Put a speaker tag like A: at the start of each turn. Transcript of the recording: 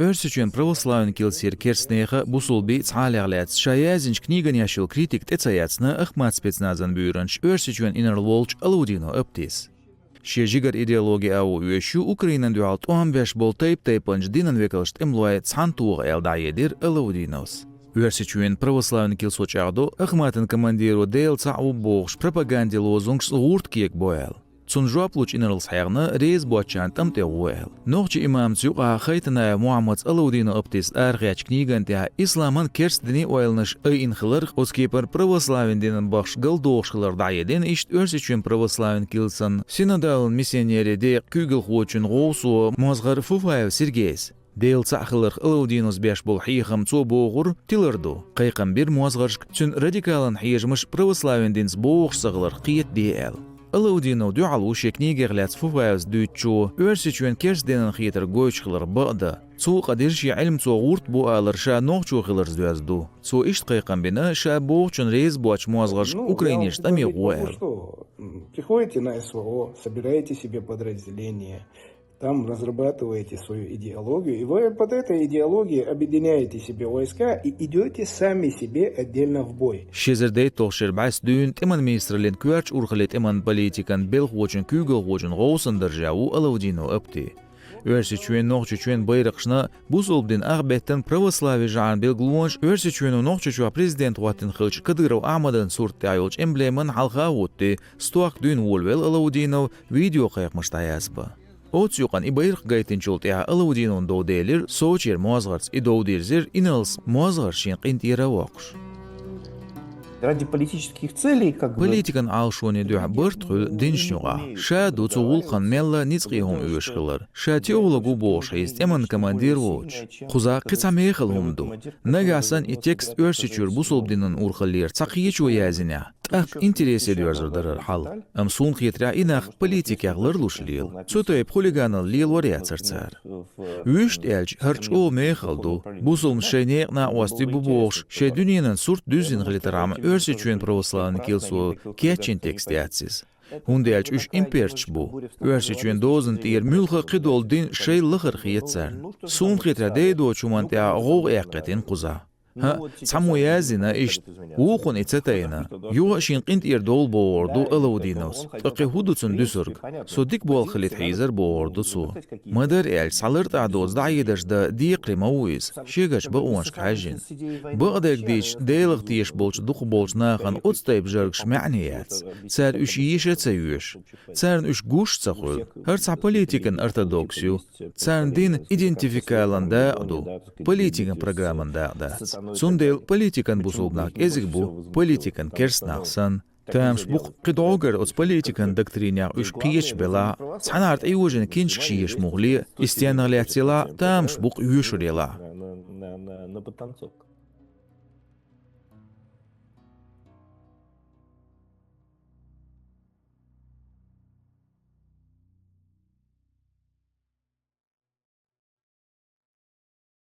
A: Örsiçün pravoslaven kilsir kersneha busulbi tsaleglets şayazinç knigan yaşıl kritik tetsayatsna ahmat spetsnazan büyürünç örsiçün innervolç aludino optis. Şejigar ideologi avu üyeşü Ukraynan dualt 15 bol tayıp dinan vekalışt emloye tsantuğ eldayedir aludinos. Örsiçün pravoslaven kilsoçağdo ahmatın komandiru del tsavu boğş propagandi lozungs gurt kiyek boyal. Цунжуаплуч инерлсхайгна рейз буачантам теуэл. Нохчи имам цюqa хайтна Мухаммад Алаудина оптис аргач книгантя исламан керстдини ойлныш инхлар оскипер православен динен бахш галдошхлар даеден ишт өрсичүн православен килсан синодал миссионери де күгел хочун гоусу мозгар фуфаев Сергейс. Дейл цахлар Алаудинус беш бол хихам цо боғур тиларду. Қайқам бир мозгаршк цүн радикалан хижмыш православен динс боғшсаглар қиет деэл. Алаудино дуалу шекниге глядz фуфаевс дючу өрсичүн керсденен хитер гойчхлар бада. Цу қадирши илм цу гурт бу алар ша нохчу хилар звезду. Цу ишт қайқам бина ша боғчун рейз буач мозгарш украиниш тами гуэр.
B: Приходите на СВО, собираете себе подразделение, там разрабатываете свою идеологию, и вы под этой идеологией объединяете себе войска и идете сами себе отдельно в бой.
A: Шезердей толшер байс дюн тиман министрлен кюарч урхалет иман политикан белхвочун күгелхвочун гоусан державу Алаудино опти. Өрсичүен нохчучүен байрақшна бусолбдин ахбеттен православие жан белглуонш өрсичүен нохчучуа президент ваттин хылч Кадыров Ахмадан суртты айолч эмблеман халха вотты стуак дюн волвел Алаудино видео қайқмыштаясба. Оцюқан ибайрқ гайтинчултя Алаудинон доуделер соочер мозгарц и доудерзер инелс мозгаршин қинтира вақш.
B: Ради политических целей,
A: Политикан алшоне дуа быртху диншнюга. Ша дуцугулхан мелла ницқихум үйшхилар. Ша теологу бош истеман командир воч. Хуза қицамейхилхумду. Нагасан и текст өрсичур бусолбдинан урхалир цақиечу язиня. Ах, интерес ediyordur hal. Amsun xitra inaq politik yağlarluş lil. Sotoyp xuliganal lil variatsartsar. Üst elç harç o mexaldu. Busulm şeneqna osti bu boş. Şe dünyanın surt düzin glitaram örsiçün pravoslavni kilsu keçin tekstiyatsiz. Hundelç üç imperç bu. Örsiçün dozun tir mülha qidol din şey lıxır xiyetsar. Sun xitra deydo çumantia qoğ eqqetin quza. Ha, samoyazina isht. Uqun etsatayna. Yuha shinqint irdol boordu Alaudinos. Taqi hudutsun düsürg. Sodik bol xalit hizar boordu su. Madar el salırt adoz dayidashda diqri mawiz. Shigash ba uanshk hajin. Baqdak dish deyliq tish bolch duq bolch naqan otstayb jargsh ma'niyats. Tsar üsh yisha tsayush. Tsarn üsh gush tsaqul. Hartsa politikan ortodoksiyu. Tsarn din identifikalanda adu. Politikan programanda adaц. Сундел политикан бусулбнак ezig bu politikan kersnaqsan. Тамш буq qidogger ots politikan doktrinia üsh qiyeç bela. Sanart ayujin kinch qiyeç mughli. Istianagliatsila tamsh buq yushrela.
B: на потанцовку.